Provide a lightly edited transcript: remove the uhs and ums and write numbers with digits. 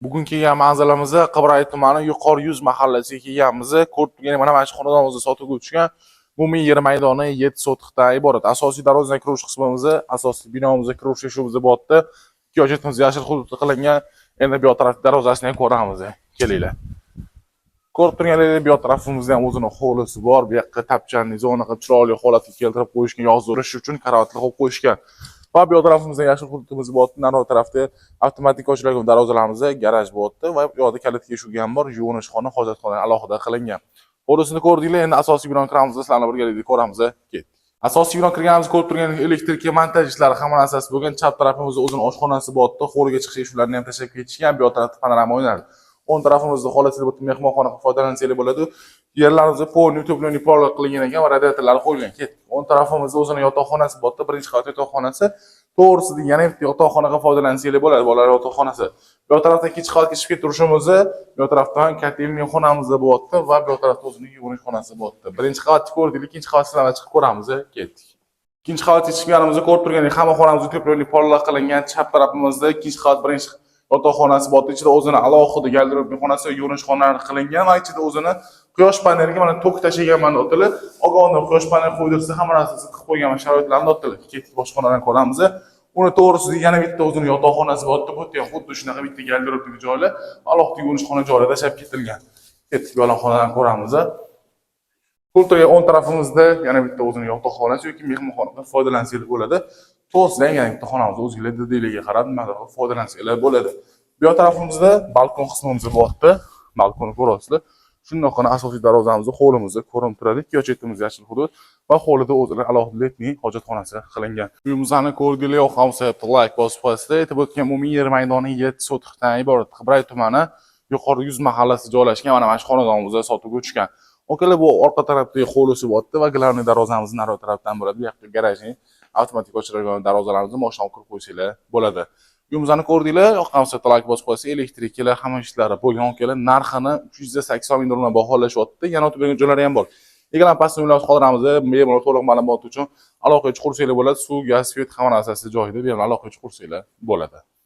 Bugun kelgan manzilimiz Qibray tumani Yuqori Yuz mahallasiga kelganmiz. Ko'rib turganingiz mana shu xonadonimizni sotuvga tushgan. Umumiy yer maydoni 7 sotixdan iborat. Asosiy darvozadan kirish qismimiz, asosiy binomizga kirish eshigimiz bor yerda. Ikki hujjatimiz yashil hududda qilingan. Endi bu taraf darvozasini ham ko'ramiz. Kelinglar. Ko'rib turganingizdek, bu tarafimizda ham o'zining hovlisi bor. Bu yoqqa tapchani zona qilib chiroyli holatga keltirib qo'yishgan, yozdirish uchun karavotli qilib qo'yishgan. Va bu tarafimizda yashil hududimiz bor. Naro tarafda avtomatik ochiladigan darvozalarimiz, garaj bor va bu yoqda kalit teshigi ham bor. Yuvinishxona, hojatxona alohida qilingan. Hovlisini ko'rdinglar, endi asosiy binoga kiramiz, sizlarni birgalikda ko'ramiz. Ketdik. Asosiy binoga kirganimiz ko'rib turganingiz elektrika montaj ishlari hamma narsasi bo'lgan. Chap tarafimizda o'zining oshxonasi bor. Hovliga chiqish eshiklarini ham tashlab ketishgan. Bu tarafda panorama o'ynadi. O'ng tarafimizda holatda butun mehmonxona qilib foydalansangiz bo'ladi. Yerlarimiz polni, to'plarni porloq qilingan ekan va radiatorlar qo'yilgan. Ketdik. O'ng tarafimizda o'zining yotoqxonasi bor. Birinchi qavat yotoqxonasi. To'g'risida yana bitta yotoqxonaga foydalansangiz bo'ladi, bolalar yotoqxonasi. Bu tarafdan ikkinchi qavatga chiqib keturishimizni, bu tarafdan katelniy xonamiz bor va bu tarafda o'zining yuvinish xonasi bor. Birinchi qavatni ko'rdik, ikkinchi qavatga chiqib ko'ramiz. Ketdik. Ikkinchi qavatga chiqqanimizda ko'rib turganingiz hamma xonamiz to'plarni porloq qilingan. Chap tarafimizda ikkinchi qavat birinchi yotoqxonasi bor. Ichida o'zini alohida garderob xonasi, yuvinish xonalari qilingan va ichida o'zini quyosh paneliga mana tok tashagan mana o'tili. Ogohni quyosh panel qo'ydirsa hamma narsasi qilib qo'ygan sharoitlarni o'tili. Ketdik boshqalarni ko'ramiz. Uni to'g'risida yana bitta o'zining yotoqxonasi bor. Bu yerda ham xuddi shunaqa bitta garderobdagi joylar, alohida yuvinish xona joylari tashlab ketilgan. Ketdik yo'lxonadan ko'ramiz. Qo'ltiga o'ng tarafimizda yana bitta o'zining yotoqxonasi yoki mehmonxonadan foydalansangiz bo'ladi. To'g'risida yana bitta xonamiz o'zingizlar dedilarga qarab nimadir foydalansanglar bo'ladi. Bu tarafimizda balkon qismimiz bor. Balkonni ko'rasizlar. Shundoqqina asosiy darvozamizni hovlimizda ko'rinib turadi. Ikki chetimiz yashil hudud va hovlida o'zining alohida letniy hojatxonasi qilingan. Uyimizni ko'rgili yoqamsa like bosib qo'yasizlar. Aytib o'tgan umumiy yer maydoni 7 sotixdan iborat. Qibray tumani Yuqori Yuz mahallasi joylashgan mana shu xonadonimizda sotuvga tushgan. Okalar bu orqa tarafdagi hovlisi bor va glavniy darvozamiz naro tarafdan bo'ladi. Bu yoqda garajning avtomatik ochiladigan darvozalarimizni mashina kirib qo'ysanglar bo'ladi. Uyimizni ko'rdinglar, yoqqansa like bosib qo'ysa, elektrikalar, hamma ishlari bo'lgan okalar narxini 380 ming dollardan baholashyapti. Yana o'tib bergan joylari ham bor. Egalar pastni uylab qoldiramiz. Bemalol to'liq ma'lumot uchun aloqa chiqarsanglar bo'ladi. Suv, gaz, svet hamma narsasi joyida, bemalol aloqa chiqarsanglar bo'ladi.